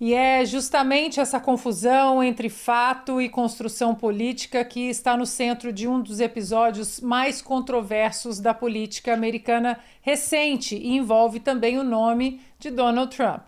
E é justamente essa confusão entre fato e construção política que está no centro de um dos episódios mais controversos da política americana recente e envolve também o nome de Donald Trump.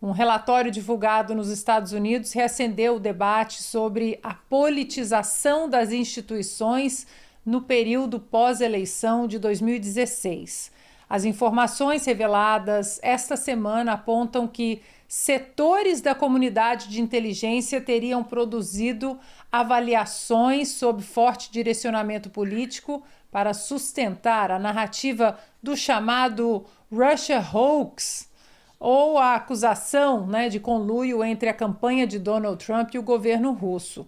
Um relatório divulgado nos Estados Unidos reacendeu o debate sobre a politização das instituições no período pós-eleição de 2016. As informações reveladas esta semana apontam que setores da comunidade de inteligência teriam produzido avaliações sob forte direcionamento político para sustentar a narrativa do chamado Russia Hoax, ou a acusação, de conluio entre a campanha de Donald Trump e o governo russo.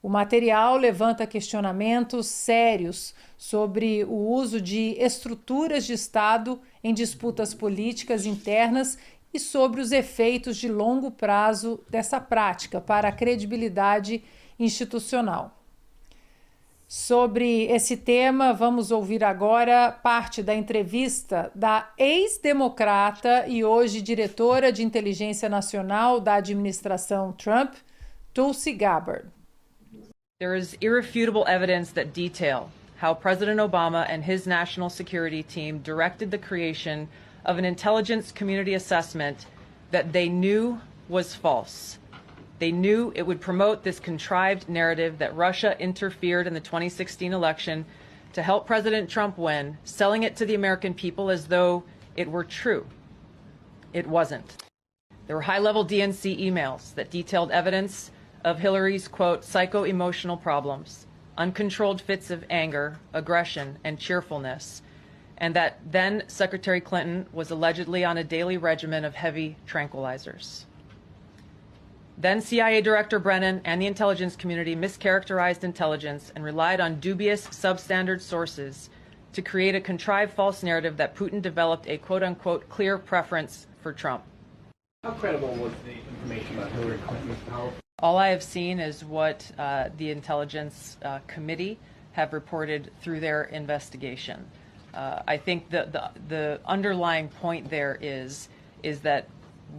O material levanta questionamentos sérios sobre o uso de estruturas de Estado em disputas políticas internas e sobre os efeitos de longo prazo dessa prática para a credibilidade institucional. Sobre esse tema, vamos ouvir agora parte da entrevista da ex-democrata e hoje diretora de inteligência nacional da administração Trump, Tulsi Gabbard. There is irrefutable evidence that detail how President Obama and his national security team directed the creation of an intelligence community assessment that they knew was false. They knew it would promote this contrived narrative that Russia interfered in the 2016 election to help President Trump win, selling it to the American people as though it were true. It wasn't. There were high-level DNC emails that detailed evidence of Hillary's, quote, psycho-emotional problems, uncontrolled fits of anger, aggression, and cheerfulness, and that then Secretary Clinton was allegedly on a daily regimen of heavy tranquilizers. Then CIA Director Brennan and the intelligence community mischaracterized intelligence and relied on dubious substandard sources to create a contrived false narrative that Putin developed a quote-unquote clear preference for Trump. How credible was the information about Hillary Clinton? All I have seen is what the Intelligence Committee have reported through their investigation. I think the underlying point there is that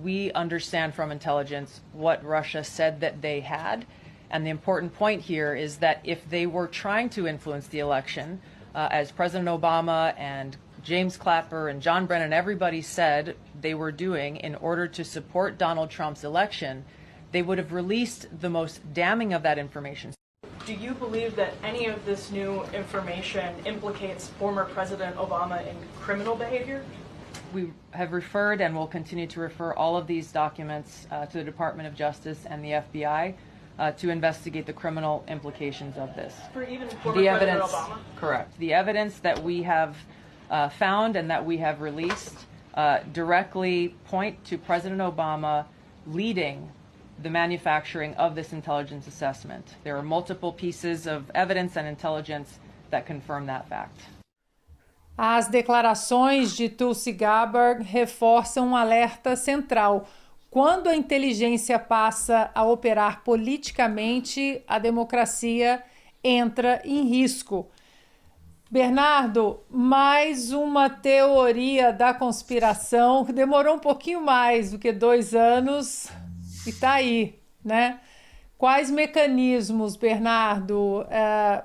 we understand from intelligence what Russia said that they had, and the important point here is that if they were trying to influence the election, as President Obama and James Clapper and John Brennan, everybody said they were doing in order to support Donald Trump's election, they would have released the most damning of that information. Do you believe that any of this new information implicates former President Obama in criminal behavior? We have referred and will continue to refer all of these documents to the Department of Justice and the FBI to investigate the criminal implications of this. For even former President Obama? Correct. The evidence that we have found and that we have released directly point to President Obama leading the manufacturing of this intelligence assessment. There are multiple pieces of evidence and intelligence that confirm that fact. As declarações de Tulsi Gabbard reforçam um alerta central. Quando a inteligência passa a operar politicamente, a democracia entra em risco. Bernardo, mais uma teoria da conspiração que demorou um pouquinho mais do que 2 anos e está aí, né? Quais mecanismos, Bernardo,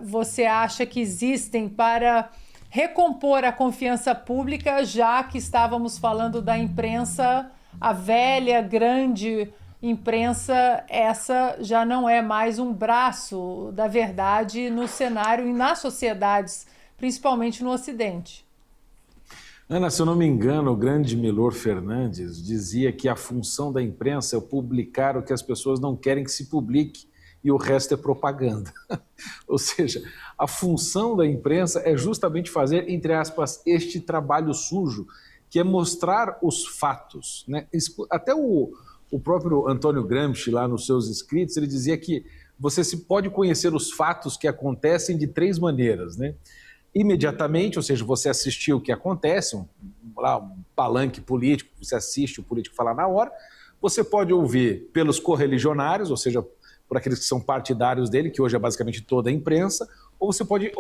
você acha que existem para recompor a confiança pública, já que estávamos falando da imprensa, a velha, grande imprensa, essa já não é mais um braço da verdade no cenário e nas sociedades, principalmente no Ocidente? Ana, se eu não me engano, o grande Milor Fernandes dizia que a função da imprensa é publicar o que as pessoas não querem que se publique e o resto é propaganda. Ou seja, a função da imprensa é justamente fazer, entre aspas, este trabalho sujo, que é mostrar os fatos, né? Até o próprio Antônio Gramsci, lá nos seus escritos, ele dizia que você se pode conhecer os fatos que acontecem de 3 maneiras, né? Imediatamente, ou seja, você assistiu o que acontece, um palanque político, você assiste o político falar na hora. Você pode ouvir pelos correligionários, ou seja, por aqueles que são partidários dele, que hoje é basicamente toda a imprensa, ou você pode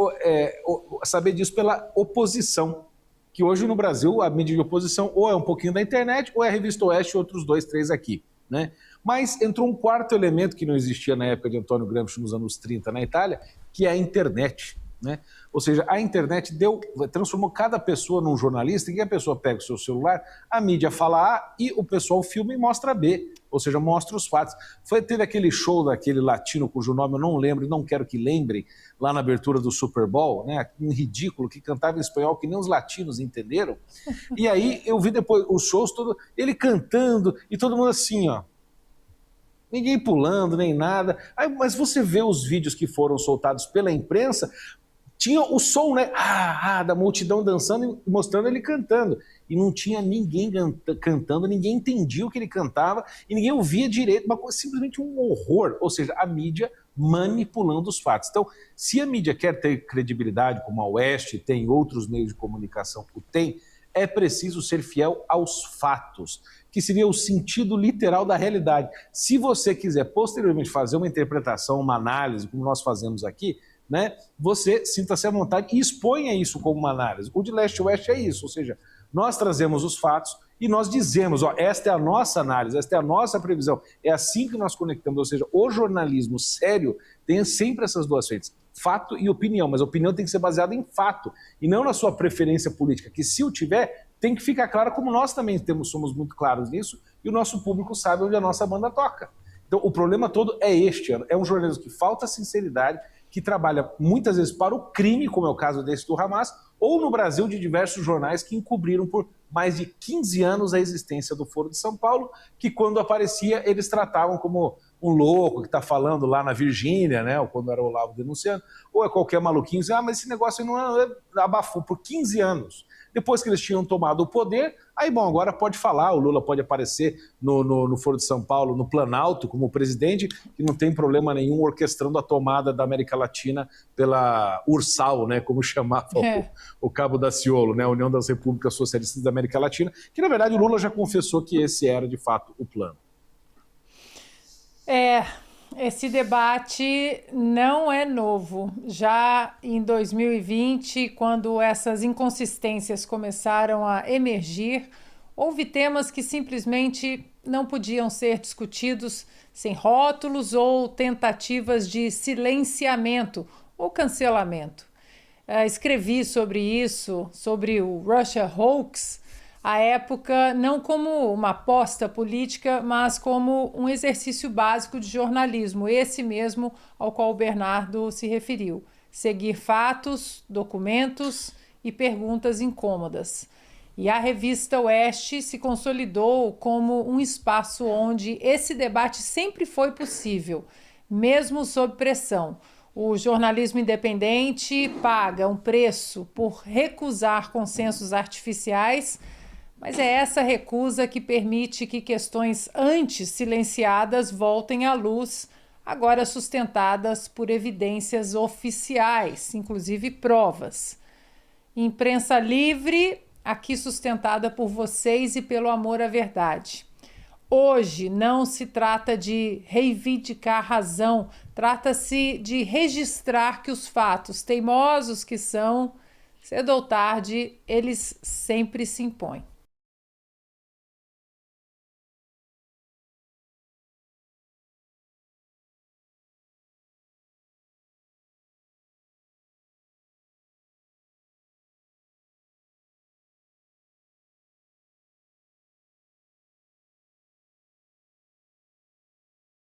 saber disso pela oposição, que hoje no Brasil a mídia de oposição ou é um pouquinho da internet ou é a Revista Oeste e outros 2, 3 aqui, né? Mas entrou um quarto elemento que não existia na época de Antônio Gramsci nos anos 30 na Itália, que é a internet. Né? Ou seja, a internet transformou cada pessoa num jornalista, em que a pessoa pega o seu celular, a mídia fala A e o pessoal filma e mostra B, ou seja, mostra os fatos. Teve aquele show daquele latino cujo nome eu não lembro e não quero que lembrem, lá na abertura do Super Bowl, né? Um ridículo que cantava em espanhol que nem os latinos entenderam. E aí eu vi depois os shows, ele cantando e todo mundo assim, ó. Ninguém pulando, nem nada. Aí, mas você vê os vídeos que foram soltados pela imprensa, tinha o som, né, da multidão dançando e mostrando ele cantando. E não tinha ninguém cantando, ninguém entendia o que ele cantava e ninguém ouvia direito, uma coisa, simplesmente um horror. Ou seja, a mídia manipulando os fatos. Então, se a mídia quer ter credibilidade, como a Oeste tem, outros meios de comunicação o tem, é preciso ser fiel aos fatos, que seria o sentido literal da realidade. Se você quiser posteriormente fazer uma interpretação, uma análise, como nós fazemos aqui, né, você sinta-se à vontade e exponha isso como uma análise. O de leste-oeste é isso, ou seja, nós trazemos os fatos e nós dizemos, ó, esta é a nossa análise, esta é a nossa previsão, é assim que nós conectamos, ou seja, o jornalismo sério tem sempre essas duas frentes, fato e opinião, mas a opinião tem que ser baseada em fato e não na sua preferência política, que se o tiver, tem que ficar claro, como nós também somos muito claros nisso e o nosso público sabe onde a nossa banda toca. Então o problema todo é este, é um jornalismo que falta sinceridade, que trabalha muitas vezes para o crime, como é o caso desse do Hamas, ou no Brasil de diversos jornais que encobriram por mais de 15 anos a existência do Foro de São Paulo, que quando aparecia eles tratavam como um louco que está falando lá na Virgínia, né, ou quando era o Olavo denunciando, ou é qualquer maluquinho, mas esse negócio não abafou por 15 anos. Depois que eles tinham tomado o poder, aí bom, agora pode falar, o Lula pode aparecer no Foro de São Paulo, no Planalto, como presidente, que não tem problema nenhum orquestrando a tomada da América Latina pela URSAL, né, como chamava o Cabo Daciolo, né, a União das Repúblicas Socialistas da América Latina, que na verdade o Lula já confessou que esse era de fato o plano. Esse debate não é novo. Já em 2020, quando essas inconsistências começaram a emergir, houve temas que simplesmente não podiam ser discutidos sem rótulos ou tentativas de silenciamento ou cancelamento. Escrevi sobre isso, sobre o Russia Hoax, à época, não como uma aposta política, mas como um exercício básico de jornalismo, esse mesmo ao qual o Bernardo se referiu. Seguir fatos, documentos e perguntas incômodas. E a revista Oeste se consolidou como um espaço onde esse debate sempre foi possível, mesmo sob pressão. O jornalismo independente paga um preço por recusar consensos artificiais, mas é essa recusa que permite que questões antes silenciadas voltem à luz, agora sustentadas por evidências oficiais, inclusive provas. Imprensa livre, aqui sustentada por vocês e pelo amor à verdade. Hoje não se trata de reivindicar razão, trata-se de registrar que os fatos, teimosos que são, cedo ou tarde, eles sempre se impõem.